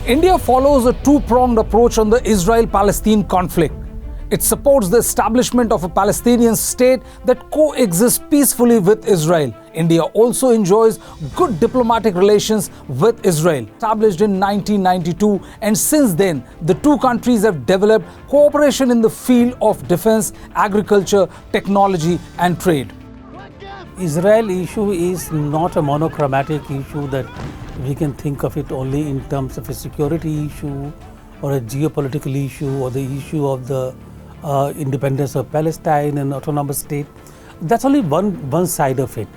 India follows a two-pronged approach on the Israel-Palestine conflict. It supports the establishment of a Palestinian state that coexists peacefully with Israel. India also enjoys good diplomatic relations with Israel, established in 1992, and since then, the two countries have developed cooperation in the field of defense, agriculture, technology, and trade. Israel issue is not a monochromatic issue that we can think of it only in terms of a security issue or a geopolitical issue or the issue of the independence of Palestine and autonomous state. That's only one side of it.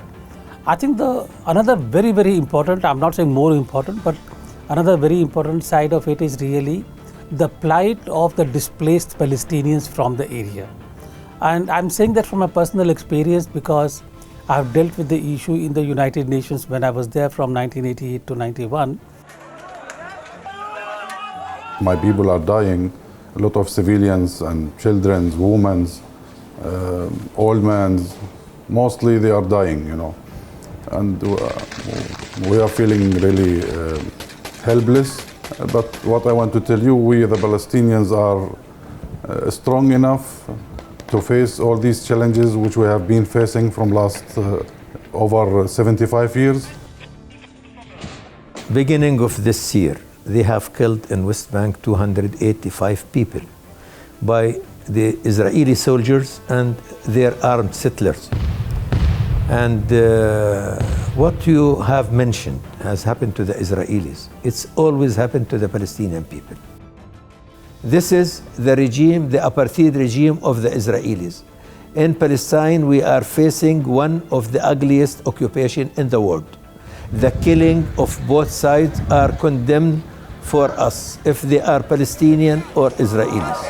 I think another very, very important, I'm not saying more important, but another very important side of it is really the plight of the displaced Palestinians from the area. And I'm saying that from a personal experience because I've dealt with the issue in the United Nations when I was there from 1988 to 91. My people are dying, a lot of civilians and children, women, old men, mostly they are dying, you know. And we are feeling really helpless. But what I want to tell you, we the Palestinians are strong enough to face all these challenges which we have been facing from last over 75 years. Beginning of this year, they have killed in West Bank 285 people by the Israeli soldiers and their armed settlers. And what you have mentioned has happened to the Israelis. It's always happened to the Palestinian people. This is the regime, the apartheid regime of the Israelis. In Palestine, we are facing one of the ugliest occupations in the world. The killing of both sides are condemned for us, if they are Palestinian or Israelis.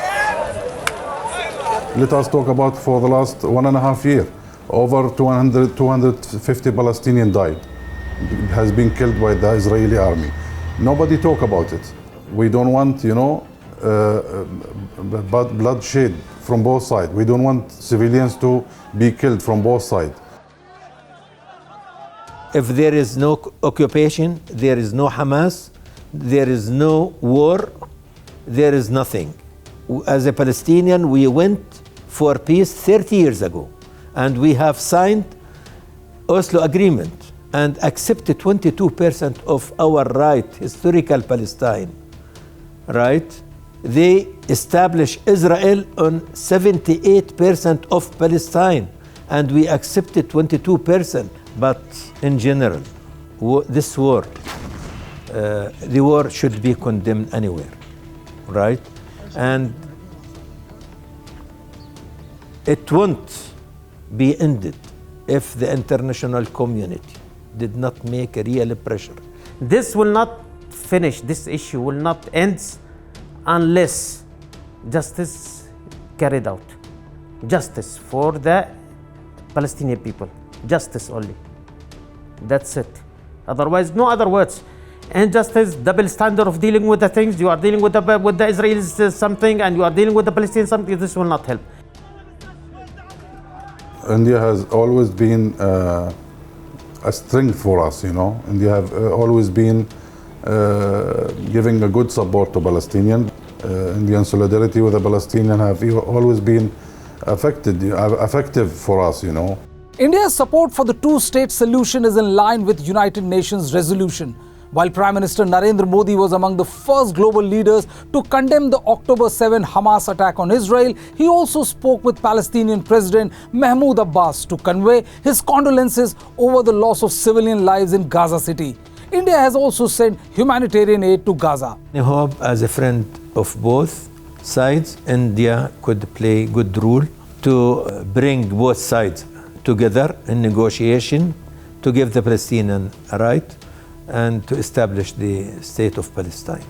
Let us talk about for the last 1.5 years. Over 250 Palestinians died, has been killed by the Israeli army. Nobody talk about it. We don't want, you know, bloodshed from both sides. We don't want civilians to be killed from both sides. If there is no occupation, there is no Hamas, there is no war, there is nothing. As a Palestinian, we went for peace 30 years ago, and we have signed Oslo Agreement and accepted 22% of our right, historical Palestine, right? They established Israel on 78% of Palestine, and we accepted 22%. But in general, this war, the war should be condemned anywhere, right? And it won't be ended if the international community did not make a real pressure. This will not finish, this issue will not end unless justice carried out. Justice for the Palestinian people. Justice only. That's it. Otherwise, no other words. Injustice, double standard of dealing with the things. You are dealing with the Israelis something and you are dealing with the Palestinians something. This will not help. India has always been a strength for us, you know. India have always been giving a good support to Palestinians. Indian solidarity with the Palestinians have always been effective for us, you know. India's support for the two-state solution is in line with United Nations resolution. While Prime Minister Narendra Modi was among the first global leaders to condemn the October 7 Hamas attack on Israel, he also spoke with Palestinian President Mahmoud Abbas to convey his condolences over the loss of civilian lives in Gaza City. India has also sent humanitarian aid to Gaza. I hope as a friend of both sides, India could play good role to bring both sides together in negotiation to give the Palestinian a right and to establish the state of Palestine.